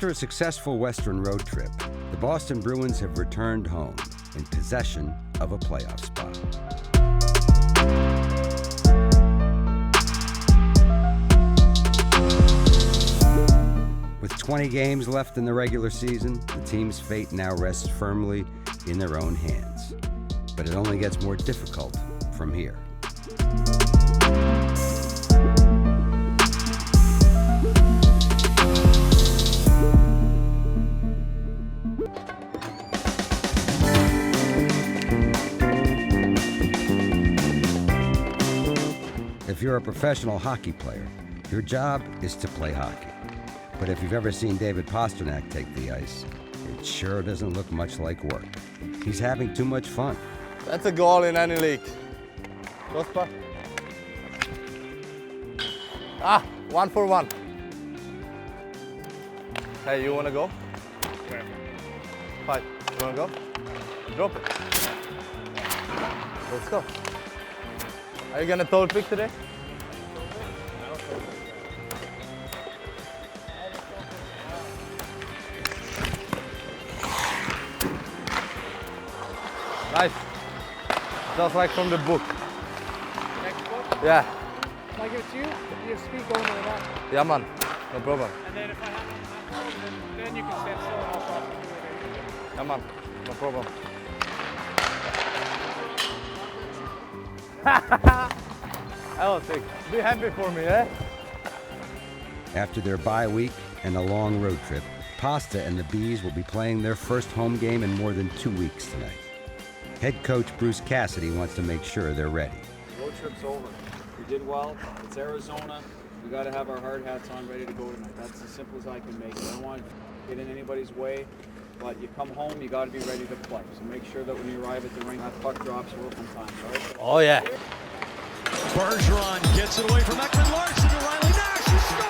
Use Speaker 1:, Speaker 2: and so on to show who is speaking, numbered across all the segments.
Speaker 1: After a successful Western road trip, the Boston Bruins have returned home in possession of a playoff spot. With 20 games left in the regular season, the team's fate now rests firmly in their own hands. But it only gets more difficult from here. If you're a professional hockey player, your job is to play hockey. But if you've ever seen David Pastrnak take the ice, it sure doesn't look much like work. He's having too much fun.
Speaker 2: That's a goal in any league. Prosper. 1 for 1. Hey, you wanna go?
Speaker 3: Where?
Speaker 2: Fight. You wanna go? Drop it. Let's go. Are you gonna total pick today? Nice. Just like from the book.
Speaker 3: Next book?
Speaker 2: Yeah.
Speaker 3: Can I give it to you? You have speed going or not?
Speaker 2: Yeah, man. No problem.
Speaker 3: And then if I have my phone, then you can stand still and I'll talk to you later.
Speaker 2: Yeah, man. No problem. I will take. Be happy for me, eh?
Speaker 1: After their bye week and a long road trip, Pasta and the Bees will be playing their first home game in more than 2 weeks tonight. Head coach Bruce Cassidy wants to make sure they're ready.
Speaker 4: Road trip's over. We did well. It's Arizona. We got to have our hard hats on, ready to go tonight. That's as simple as I can make it. I don't want to get in anybody's way, but you come home, you got to be ready to play. So make sure that when you arrive at the ring, that puck drops, we're up on time, all right?
Speaker 2: Oh, yeah.
Speaker 5: Bergeron gets it away from Ekman Larson to Riley Nash. He scores!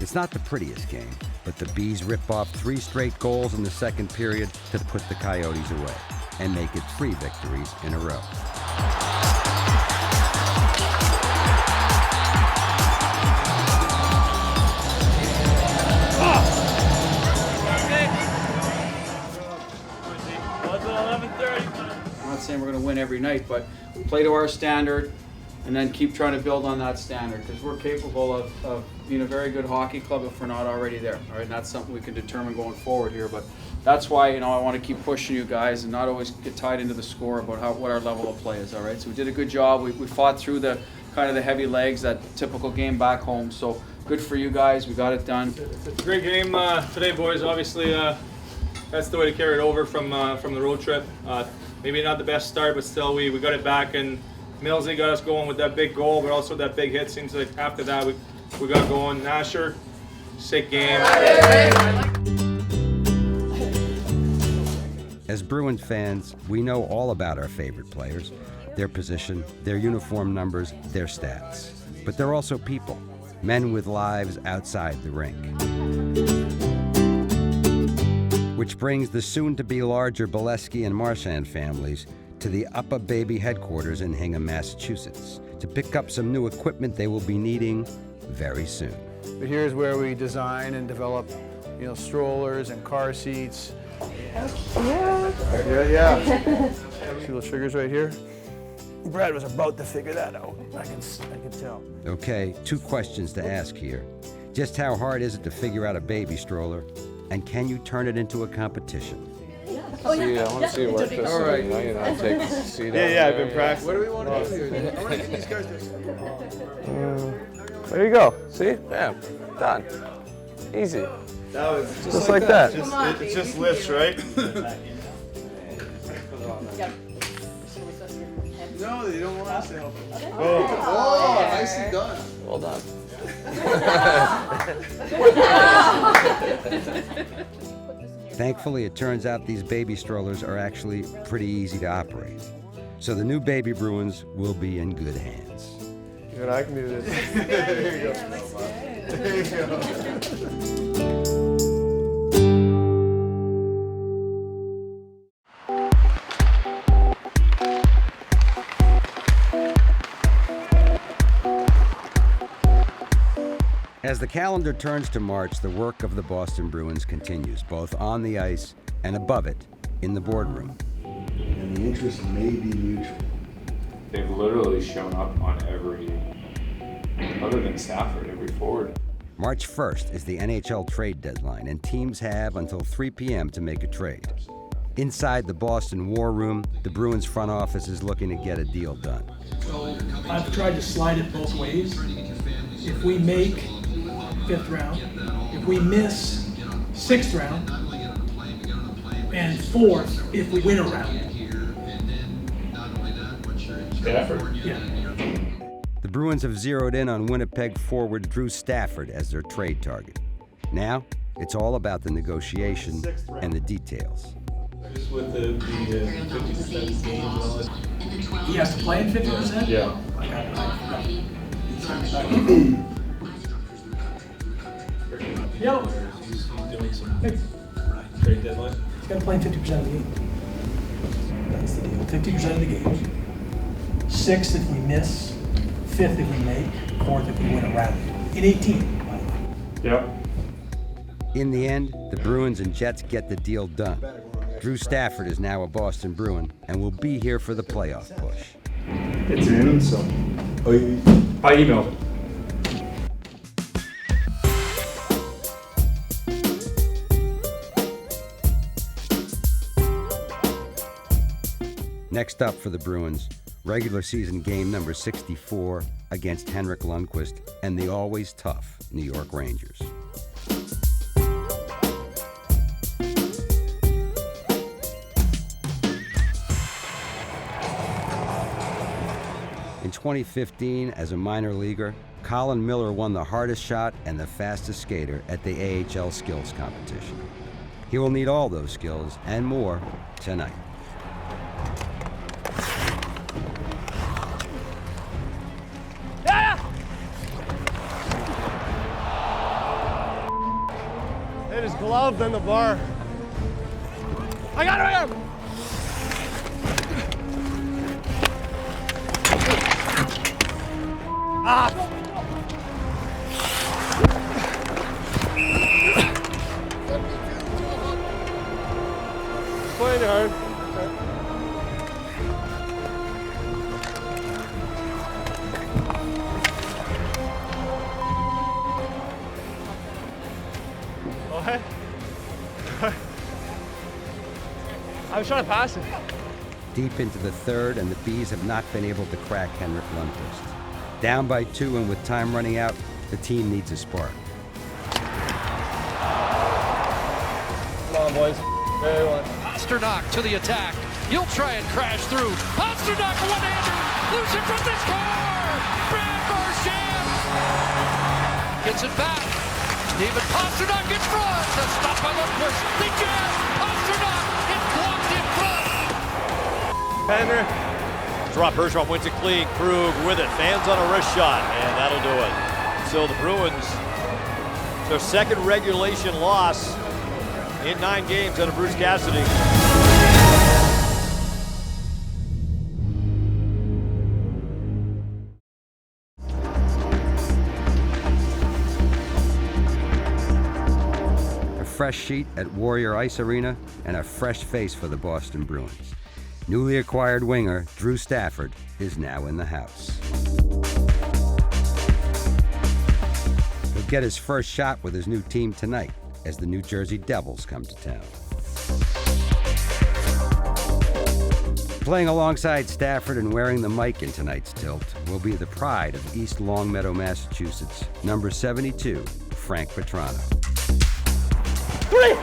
Speaker 1: It's not the prettiest game, but the Bees rip off 3 straight goals in the second period to put the Coyotes away and make it 3 victories in a row.
Speaker 4: I'm not saying we're going to win every night, but play to our standard and then keep trying to build on that standard because we're capable of being a very good hockey club if we're not already there. All right, and that's something we can determine going forward here. But that's why, I want to keep pushing you guys and not always get tied into the score about what our level of play is. All right, so we did a good job. We fought through the kind of the heavy legs, that typical game back home. So good for you guys. We got it done.
Speaker 6: It's a great game today, boys. Obviously, that's the way to carry it over from the road trip. Maybe not the best start, but still we got it back, and Millsy got us going with that big goal, but also that big hit. Seems like after that we got going. Nasher, sick game.
Speaker 1: As Bruins fans, we know all about our favorite players, their position, their uniform numbers, their stats. But they're also people, men with lives outside the rink. Which brings the soon-to-be larger Bolesky and Marchand families to the Upper Baby headquarters in Hingham, Massachusetts, to pick up some new equipment they will be needing very soon.
Speaker 7: But here's where we design and develop, strollers and car seats. Yeah. See the triggers right here? Brad was about to figure that out. I can tell.
Speaker 1: Okay, 2 questions to ask here. Just how hard is it to figure out a baby stroller? And can you turn it into a competition?
Speaker 8: I want to see it work. All right. Take the seat out.
Speaker 2: Yeah, I've been practicing.
Speaker 7: What do we want to do here? I want to get these guys
Speaker 2: There you go. See? Bam. Done. Easy.
Speaker 6: That was
Speaker 2: Just like that.
Speaker 6: It just lifts, right?
Speaker 7: No, they don't want us to help.
Speaker 6: Oh,
Speaker 7: Nicely done.
Speaker 2: Well done.
Speaker 1: Thankfully, it turns out these baby strollers are actually pretty easy to operate. So the new baby Bruins will be in good hands.
Speaker 2: Good, I can do this.
Speaker 7: There you go. There you go.
Speaker 1: As the calendar turns to March, the work of the Boston Bruins continues, both on the ice and above it in the boardroom.
Speaker 9: And the interest may be mutual.
Speaker 10: They've literally shown up on every, other than Stafford, every forward.
Speaker 1: March 1st is the NHL trade deadline, and teams have until 3 p.m. to make a trade. Inside the Boston War Room, the Bruins front office is looking to get a deal done.
Speaker 11: So I've tried to slide it both ways. If we make 5th round, if we miss 6th round, and 4th if we win a round.
Speaker 10: Stafford?
Speaker 11: Yeah.
Speaker 1: The Bruins have zeroed in on Winnipeg forward Drew Stafford as their trade target. Now, it's all about the negotiation and the details.
Speaker 10: Just with the 50% games and all that.
Speaker 11: He has to play in 50%?
Speaker 10: Yeah.
Speaker 11: Yep.
Speaker 10: He's doing some trade deadline.
Speaker 11: He's got to play in 50% of the game. That's the deal. 50% of the game. 6th if we miss, 5th if we make, 4th if we win a round. In 18, by the way.
Speaker 10: Yep.
Speaker 1: In the end, the Bruins and Jets get the deal done. Drew Stafford is now a Boston Bruin and will be here for the playoff push.
Speaker 10: It's in, so. I emailed it.
Speaker 1: Next up for the Bruins, regular season game number 64 against Henrik Lundqvist and the always tough New York Rangers. In 2015, as a minor leaguer, Colin Miller won the hardest shot and the fastest skater at the AHL skills competition. He will need all those skills and more tonight.
Speaker 7: Hit his glove in the bar. I got him! Ah! Playing hard. What? I was trying to pass it.
Speaker 1: Deep into the third, and the Bees have not been able to crack Henrik Lundqvist. Down by 2 and with time running out, the team needs a spark.
Speaker 7: Come on, boys. Very well.
Speaker 5: Pasternak to the attack. He'll try and crash through. Pasternak one-hander. Loose in front of score. Brad Marchand gets it back. David Pasternak in front. The stop by Lundqvist. The jab. Pasternak is blocked in front.
Speaker 7: Penner.
Speaker 12: Drop Bergeron wins it clean. Krug with it. Fans on a wrist shot, and that'll do it. So the Bruins, their second regulation loss in 9 games under Bruce Cassidy.
Speaker 1: A fresh sheet at Warrior Ice Arena and a fresh face for the Boston Bruins. Newly acquired winger Drew Stafford is now in the house. He'll get his first shot with his new team tonight as the New Jersey Devils come to town. Playing alongside Stafford and wearing the mic in tonight's tilt will be the pride of East Longmeadow, Massachusetts, number 72, Frank Petrano.
Speaker 7: Three!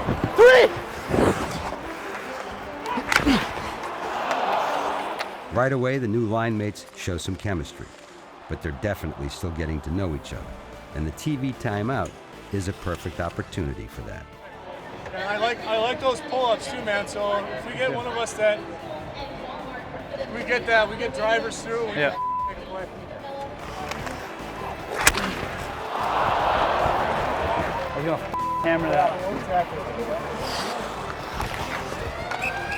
Speaker 1: Right away, the new line mates show some chemistry, but they're definitely still getting to know each other, and the TV timeout is a perfect opportunity for that.
Speaker 3: And I like those pull-ups too, man. So if we get one of us that we get drivers through. We make a play.
Speaker 13: We're gonna hammer that.
Speaker 3: Exactly.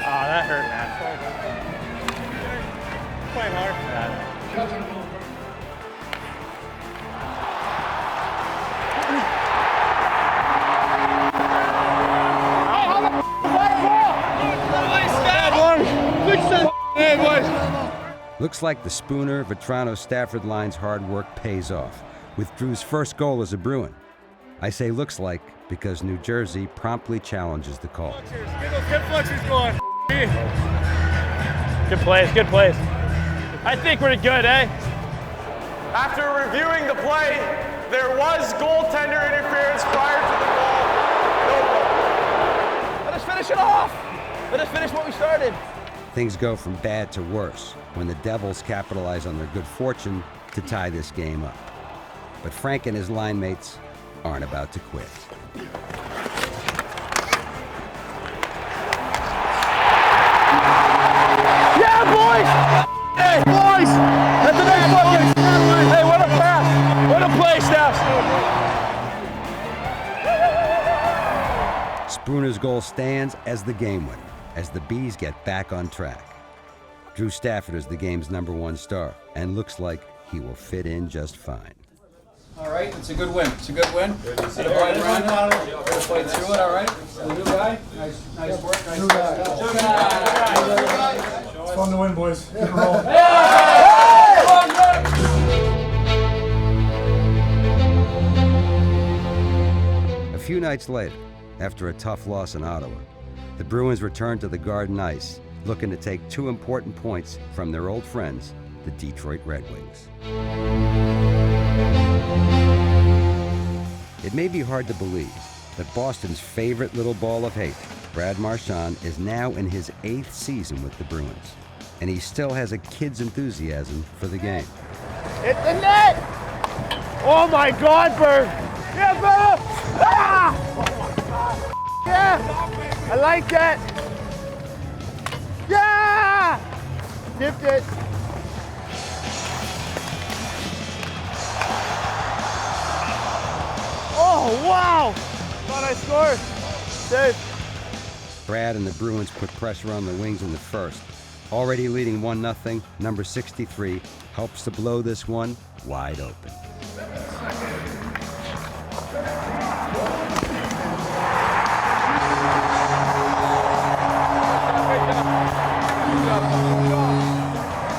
Speaker 13: Oh, that hurt, man.
Speaker 3: Playing hard.
Speaker 13: Yeah.
Speaker 1: Looks like the Spooner, Vetrano, Stafford line's hard work pays off, with Drew's first goal as a Bruin. I say looks like because New Jersey promptly challenges the call.
Speaker 3: Get those hip flexors going.
Speaker 13: Good plays, good plays. I think we're good, eh?
Speaker 14: After reviewing the play, there was goaltender interference prior to the goal. No goal.
Speaker 7: Let us finish it off. Let us finish what we started.
Speaker 1: Things go from bad to worse when the Devils capitalize on their good fortune to tie this game up. But Frank and his line mates aren't about to quit.
Speaker 7: Yeah, boys! Hey, boys! That's the next fucking... Hey, what a pass! What a play, Staff!
Speaker 1: Spooner's goal stands as the game winner as the Bees get back on track. Drew Stafford is the game's #1 star and looks like he will fit in just fine.
Speaker 4: All right, it's a good win. It's a good win. Good to see you. Played through it, all right. The new guy, nice work. Nice
Speaker 3: It's fun to win, boys. Keep it rolling.
Speaker 1: A few nights later, after a tough loss in Ottawa, the Bruins return to the Garden Ice, looking to take 2 important points from their old friends, the Detroit Red Wings. It may be hard to believe that Boston's favorite little ball of hate, Brad Marchand, is now in his 8th season with the Bruins, and he still has a kid's enthusiasm for the game.
Speaker 7: Hit the net! Oh my God, Berg! Yeah, Berg! Ah! Yeah! I like that! Yeah! Tipped it. Oh, wow! Thought I scored. Safe.
Speaker 1: Brad and the Bruins put pressure on the Wings in the first. Already leading 1-0, number 63 helps to blow this one wide open.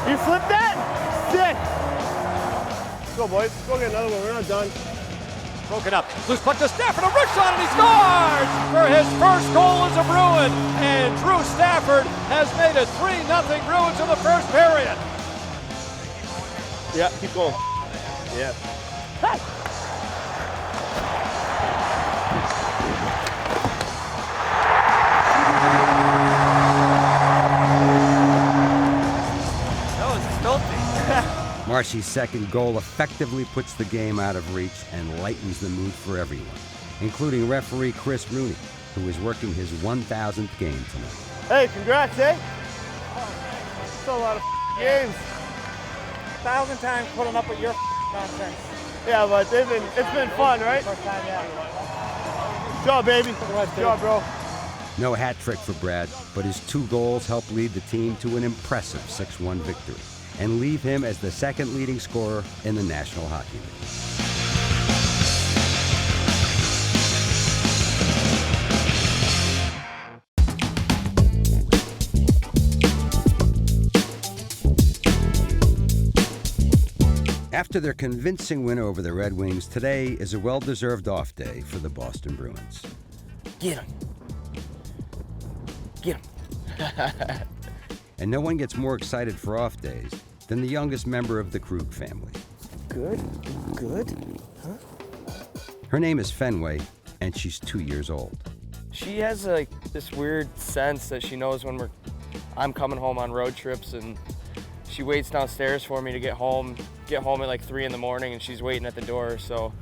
Speaker 7: You flipped that? Sick! Let's go, boys. Let's go get another one. We're not done.
Speaker 12: Broken up. Loose puck to Stafford, a wrist shot, and he scores for his first goal as a Bruin. And Drew Stafford has made it 3-0 Bruins in the first period.
Speaker 7: Yeah, keep going. Yeah. Hey!
Speaker 2: That was filthy.
Speaker 1: Marshy's second goal effectively puts the game out of reach and lightens the mood for everyone, including referee Chris Rooney, who is working his 1,000th game tonight.
Speaker 7: Hey, congrats, eh? It's a lot of games.
Speaker 13: 1,000 times putting up with your nonsense.
Speaker 7: Yeah, but it's been fun, right?
Speaker 13: First time, yeah.
Speaker 7: Good job, baby. Good job, bro.
Speaker 1: No hat trick for Brad, but his 2 goals help lead the team to an impressive 6-1 victory and leave him as the second leading scorer in the National Hockey League. After their convincing win over the Red Wings, today is a well-deserved off day for the Boston Bruins.
Speaker 7: Get him. Get him.
Speaker 1: And no one gets more excited for off days than the youngest member of the Krug family.
Speaker 7: Good. Good. Huh?
Speaker 1: Her name is Fenway, and she's 2 years old.
Speaker 15: She has like this weird sense that she knows when I'm coming home on road trips, and she waits downstairs for me to get home at like 3 in the morning, and she's waiting at the door. So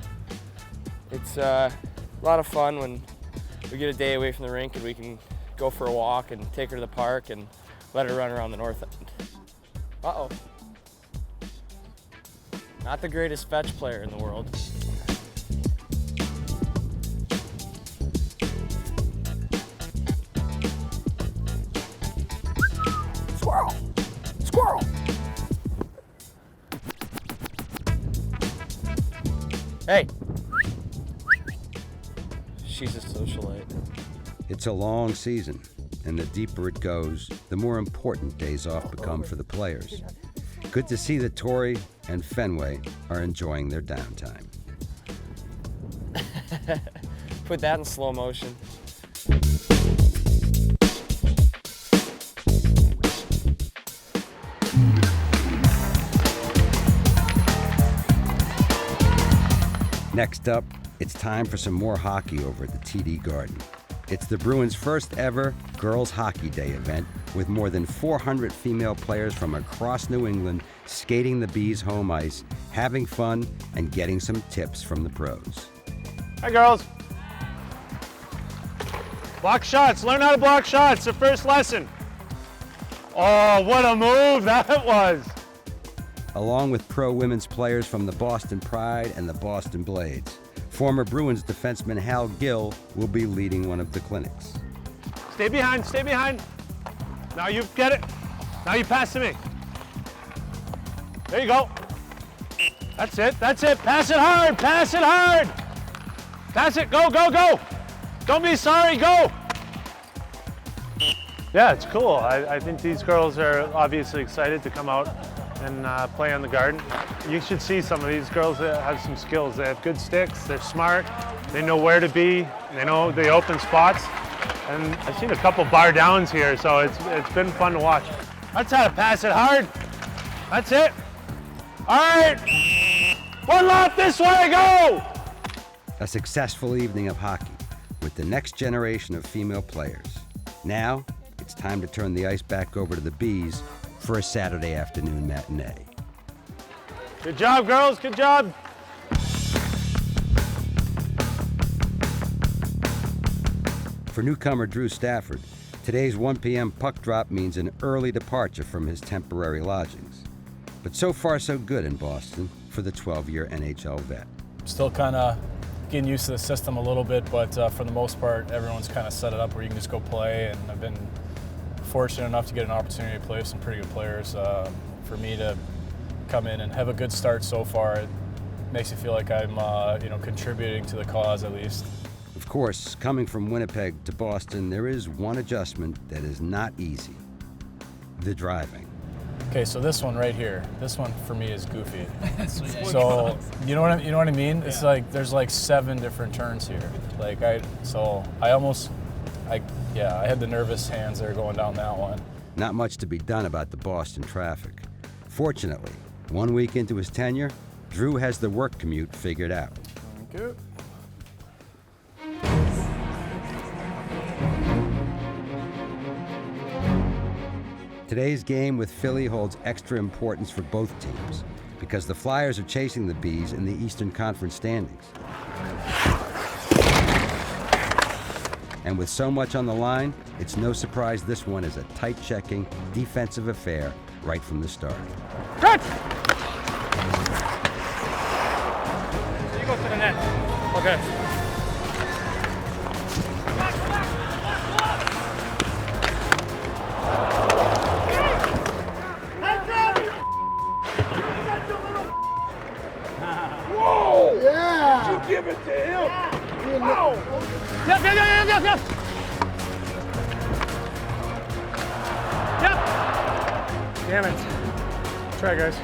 Speaker 15: it's a lot of fun when we get a day away from the rink and we can go for a walk and take her to the park and let her run around the north end. Uh-oh. Not the greatest fetch player in the world.
Speaker 7: Squirrel! Squirrel!
Speaker 15: Hey! She's a socialite.
Speaker 1: It's a long season, and the deeper it goes, the more important days off become for the players. Good to see that Torrey and Fenway are enjoying their downtime.
Speaker 15: Put that in slow motion.
Speaker 1: Next up, it's time for some more hockey over at the TD Garden. It's the Bruins' first ever Girls Hockey Day event with more than 400 female players from across New England skating the Bees' home ice, having fun, and getting some tips from the pros.
Speaker 13: Hi, girls. Block shots. Learn how to block shots. The first lesson. Oh, what a move that was.
Speaker 1: Along with pro women's players from the Boston Pride and the Boston Blades, former Bruins defenseman Hal Gill will be leading one of the clinics.
Speaker 13: Stay behind, stay behind. Now you get it. Now you pass to me. There you go. That's it, that's it. Pass it hard, pass it hard. Pass it, go, go, go. Don't be sorry, go. Yeah, it's cool. I think these girls are obviously excited to come out and play on the Garden. You should see some of these girls that have some skills. They have good sticks, they're smart, they know where to be, they know the open spots. And I've seen a couple bar downs here, so it's been fun to watch. That's how to pass it hard. That's it. All right, one lap this way, go!
Speaker 1: A successful evening of hockey with the next generation of female players. Now, it's time to turn the ice back over to the Bees for a Saturday afternoon matinee.
Speaker 13: Good job, girls, good job.
Speaker 1: For newcomer Drew Stafford, today's 1 p.m. puck drop means an early departure from his temporary lodgings. But so far so good in Boston for the 12-year NHL vet.
Speaker 16: Still kind of getting used to the system a little bit, but for the most part, everyone's kind of set it up where you can just go play, and I've been fortunate enough to get an opportunity to play with some pretty good players. For me to come in and have a good start so far, it makes me feel like I'm contributing to the cause at least.
Speaker 1: Of course, coming from Winnipeg to Boston, there is one adjustment that is not easy: the driving.
Speaker 16: Okay, so this one right here, this one for me is goofy. So you know what I mean? Yeah. It's like there's like 7 different turns here. Like I had the nervous hands there going down that one.
Speaker 1: Not much to be done about the Boston traffic. Fortunately, 1 week into his tenure, Drew has the work commute figured out.
Speaker 16: Thank you.
Speaker 1: Today's game with Philly holds extra importance for both teams because the Flyers are chasing the Bees in the Eastern Conference standings. And with so much on the line, it's no surprise this one is a tight-checking, defensive affair right from the start.
Speaker 13: Cut! You go to the net. Okay.
Speaker 14: Whoa! Yeah! Did you give it to him? Whoa! Yep!
Speaker 13: Damn it. Try, guys.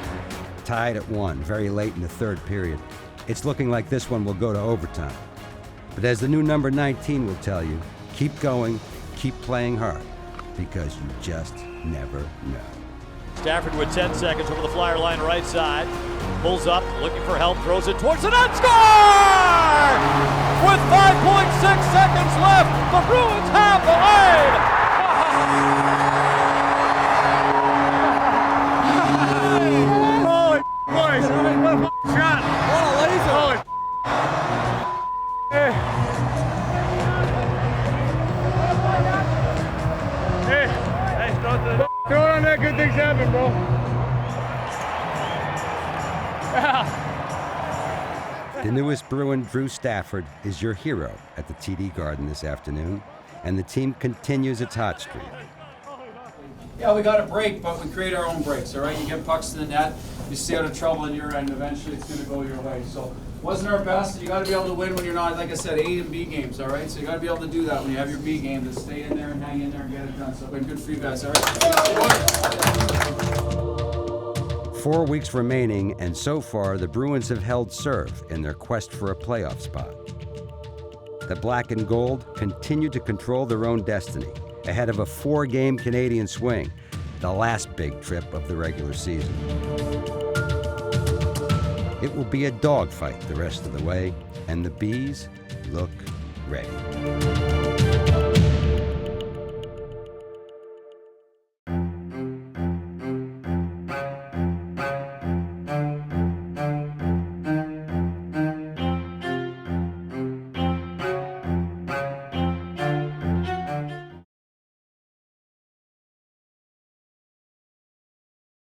Speaker 1: Tied at 1, very late in the third period. It's looking like this one will go to overtime. But as the new number 19 will tell you, keep going, keep playing hard, because you just never know.
Speaker 12: Stafford with 10 seconds over the Flyer line right side. Pulls up, looking for help, throws it towards the net, score! With 5.6 seconds left, the Bruins have the lead!
Speaker 14: Holy boys! What a shot! What a laser! Holy hey! Hey! Hey, throw it on that, good things happen, bro.
Speaker 1: The newest Bruin, Drew Stafford, is your hero at the TD Garden this afternoon, and the team continues its hot streak.
Speaker 4: Yeah, we got a break, but we create our own breaks, all right? You get pucks to the net, you stay out of trouble on your end, eventually it's going to go your way. So, wasn't our best. You got to be able to win when you're not, like I said, A and B games, all right? So you got to be able to do that when you have your B game, to stay in there and hang in there and get it done. So, been good for you guys, all right?
Speaker 1: 4 weeks remaining, and so far the Bruins have held serve in their quest for a playoff spot. The black and gold continue to control their own destiny ahead of a 4-game Canadian swing, the last big trip of the regular season. It will be a dogfight the rest of the way, and the Bees look ready.